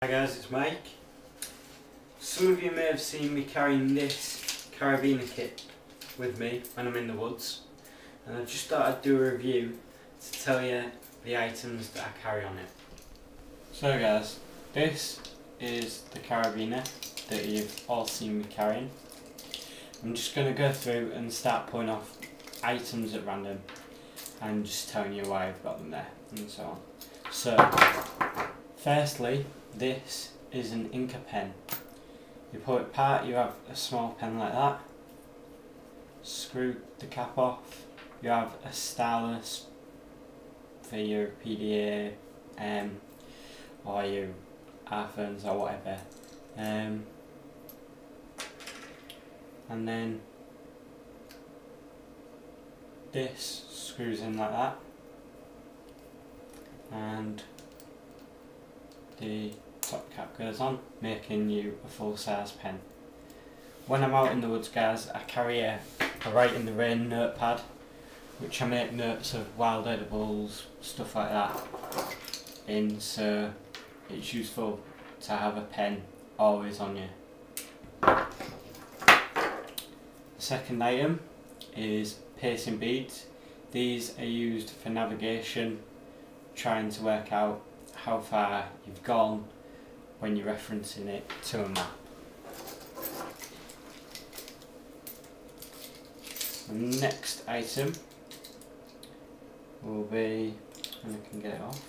Hi guys, it's Mike. Some of you may have seen me carrying this carabiner kit with me when I'm in the woods, and I just thought I'd do a review to tell you the items that I carry on it. So guys, this is the carabiner that you've all seen me carrying. I'm just going to go through and start pulling off items at random and just telling you why I've got them there and so on. So, firstly, this is an inker pen. You pull it apart, you have a small pen like that. Screw the cap off. You have a stylus for your PDA or your R-phones or whatever. And then this screws in like that, and the top cap goes on, making you a full size pen. When I'm out in the woods guys, I carry a write in the rain notepad, which I make notes of wild edibles, stuff like that in, so it's useful to have a pen always on you. The second item is pacing beads. These are used for navigation, trying to work out how far you've gone when you're referencing it to a map. The next item will be, and I can get it off,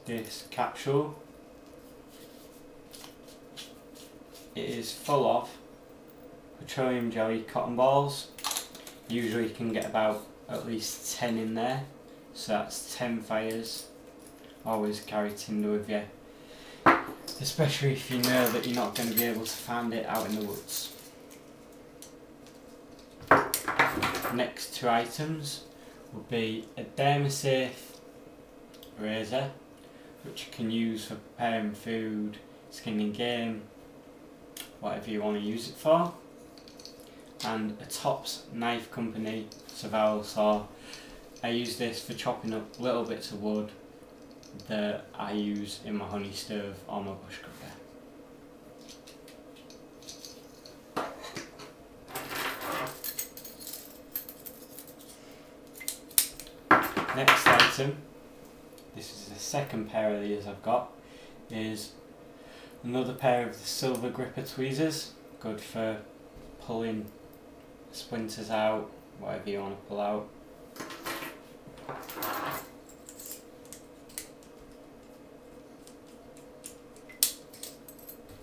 this capsule. It is full of petroleum jelly cotton balls. Usually you can get about at least 10 in there, so that's 10 fires. Always carry tinder with you, especially if you know that you're not going to be able to find it out in the woods. Next two items will be a Dermasafe razor, which you can use for preparing food, skinning game, whatever you want to use it for, and a Tops Knife Company survival saw. I use this for chopping up little bits of wood that I use in my honey stove or my bush cooker. Next item, this is the second pair of these I've got, is another pair of the silver gripper tweezers, good for pulling splinters out, whatever you want to pull out.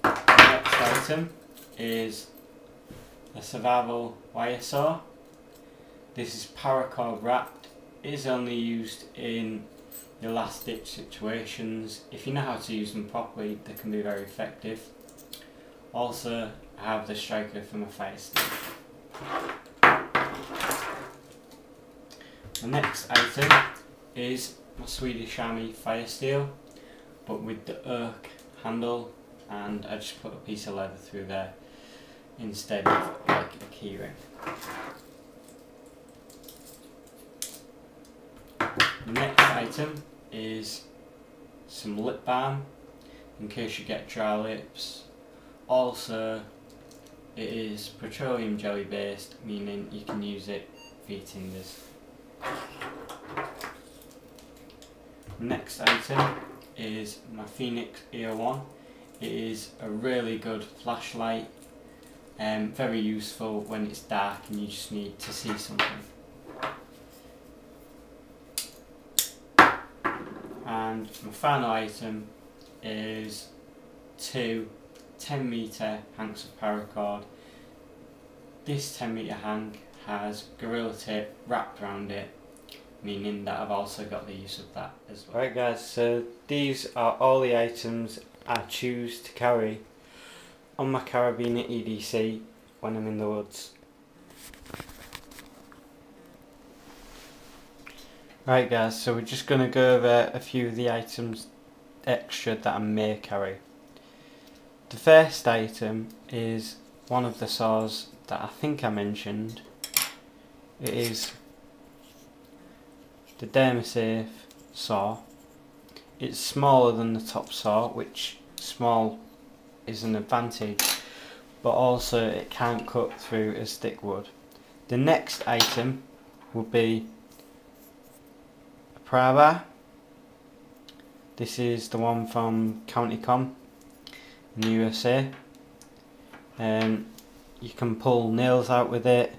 The next item is a survival wire saw. This is paracord wrapped. It is only used in your last ditch situations. If you know how to use them properly, they can be very effective. Also, I have the striker for my fire stick. The next item is my Swedish Army fire steel, but with the oak handle, and I just put a piece of leather through there instead of like a key ring. The next item is some lip balm in case you get dry lips. Also, it is petroleum jelly based, meaning you can use it for your tinders. The next item is my Phoenix Ear 1. It is a really good flashlight, very useful when it's dark and you just need to see something. And my final item is two 10-metre hanks of paracord. This 10-metre hank has Gorilla Tape wrapped around it, meaning that I've also got the use of that as well. Right guys, so these are all the items I choose to carry on my carabiner EDC when I'm in the woods. Right guys, so we're just going to go over a few of the items extra that I may carry. The first item is one of the saws that I think I mentioned. It is the Dermasafe saw. It's smaller than the top saw, which small is an advantage, but also it can't cut through as thick wood. The next item will be a pry bar. This is the one from County Com in the USA. You can pull nails out with it,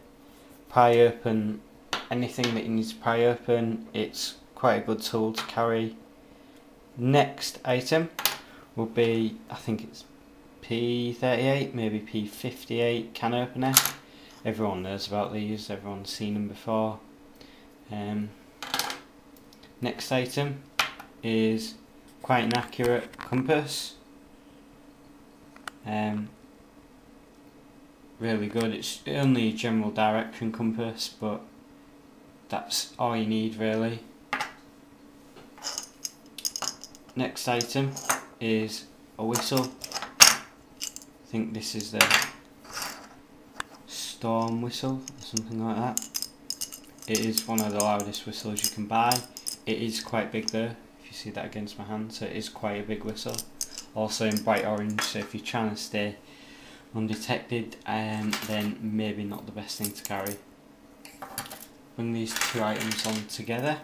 pry open anything that you need to pry open. It's quite a good tool to carry. Next item will be, I think it's P38, maybe P58 can opener. Everyone knows about these, everyone's seen them before. Next item is quite an accurate compass. Really good. It's only a general direction compass, but that's all you need really. Next item is a whistle. I think this is the storm whistle or something like that. It is one of the loudest whistles you can buy. It is quite big though, if you see that against my hand, so it is quite a big whistle. Also in bright orange, so if you're trying to stay undetected, then maybe not the best thing to carry. Bring these two items on together.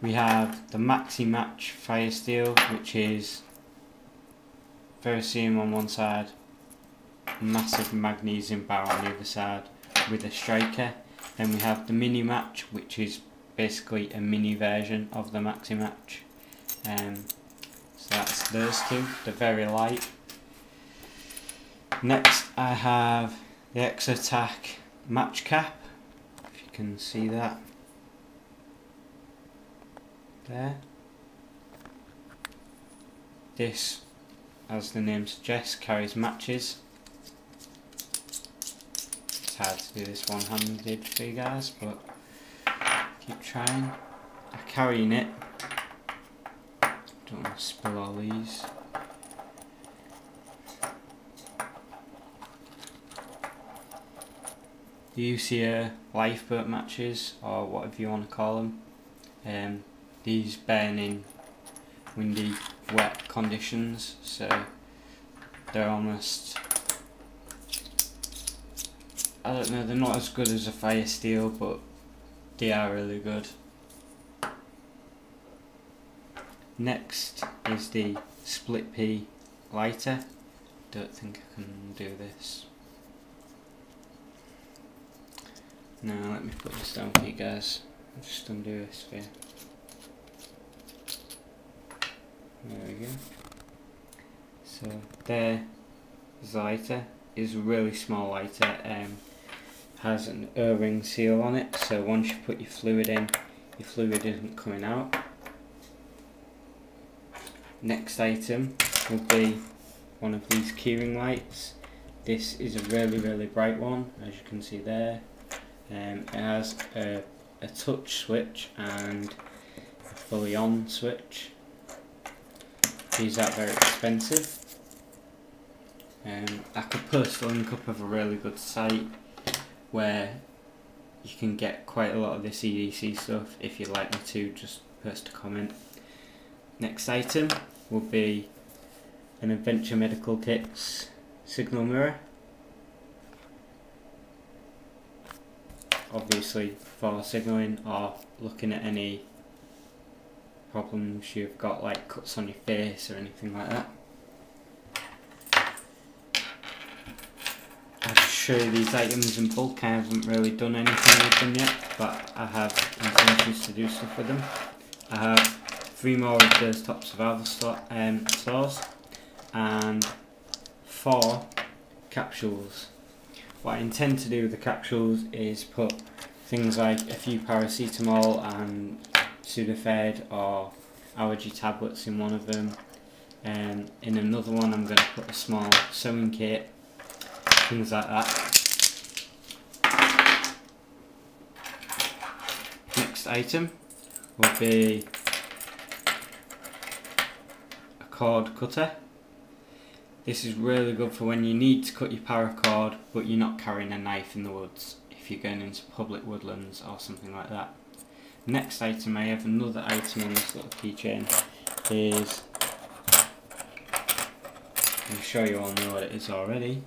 We have the Maxi Match Fire Steel, which is ferrocerium on one side, massive magnesium bar on the other side with a striker. Then we have the Mini Match, which is basically a mini version of the Maxi Match. So that's those two, they're very light. Next I have the Exotac match cap, if you can see that there. This, as the name suggests, carries matches. It's hard to do this one-handed for you guys, but keep trying. I'm carrying it. Don't want to spill all these. The UCA lifeboat matches, or whatever you want to call them. These burn in windy, wet conditions, so they're almost, I don't know, they're not as good as a fire steel, but they are really good. Next is the Split P lighter. Don't think I can do this. Now let me put this down for you guys. I'll just undo this for you. There we go. So there is the lighter. It's a really small lighter. Has an O-ring seal on it, so once you put your fluid in, your fluid isn't coming out. Next item will be one of these keyring lights. This is a really bright one, as you can see there. It has a touch switch and a fully on switch. These aren't very expensive. I could post a link up of a really good site where you can get quite a lot of this EDC stuff. If you'd like me to, just post a comment. Next item will be an Adventure Medical Kit's signal mirror. Obviously for signalling or looking at any problems you've got, like cuts on your face or anything like that. I'll show you these items in bulk. I haven't really done anything with them yet, but I have intentions to do stuff with them. I have 3 more of those top survival stores and 4 capsules. What I intend to do with the capsules is put things like a few paracetamol and Sudafed or allergy tablets in one of them, and in another one I'm going to put a small sewing kit, things like that. Next item will be a cord cutter. This is really good for when you need to cut your paracord but you're not carrying a knife in the woods. if you're going into public woodlands or something like that. Next item, I have another item on this little keychain, is, I'm sure you all know what it is already,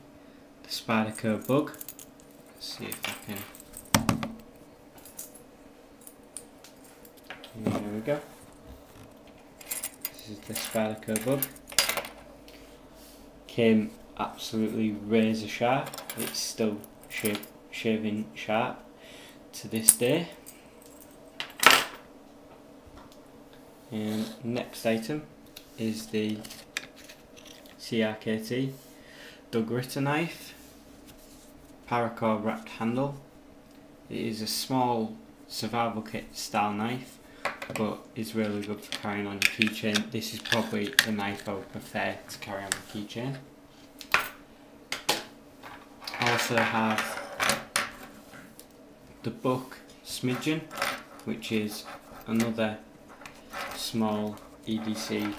the Spyderco bug. Let's see if I can, there we go. This is the Spyderco bug. Came absolutely razor sharp. It's still shaving sharp to this day. And next item is the CRKT Dug Ritter knife, paracord wrapped handle. It is a small survival kit style knife, but is really good for carrying on your keychain. This is probably the knife I would prefer to carry on my keychain. I also have the Buck Smidgen, which is another small EDC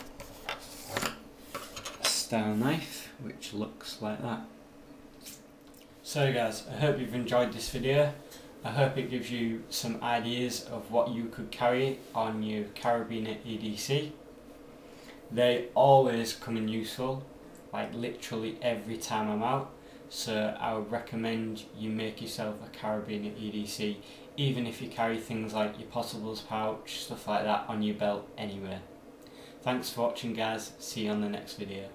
style knife, which looks like that. So guys, I hope you've enjoyed this video. I hope it gives you some ideas of what you could carry on your carabiner EDC. They always come in useful, like literally every time I'm out, so I would recommend you make yourself a carabiner EDC, even if you carry things like your potables pouch, stuff like that on your belt anywhere. Thanks for watching guys, see you on the next video.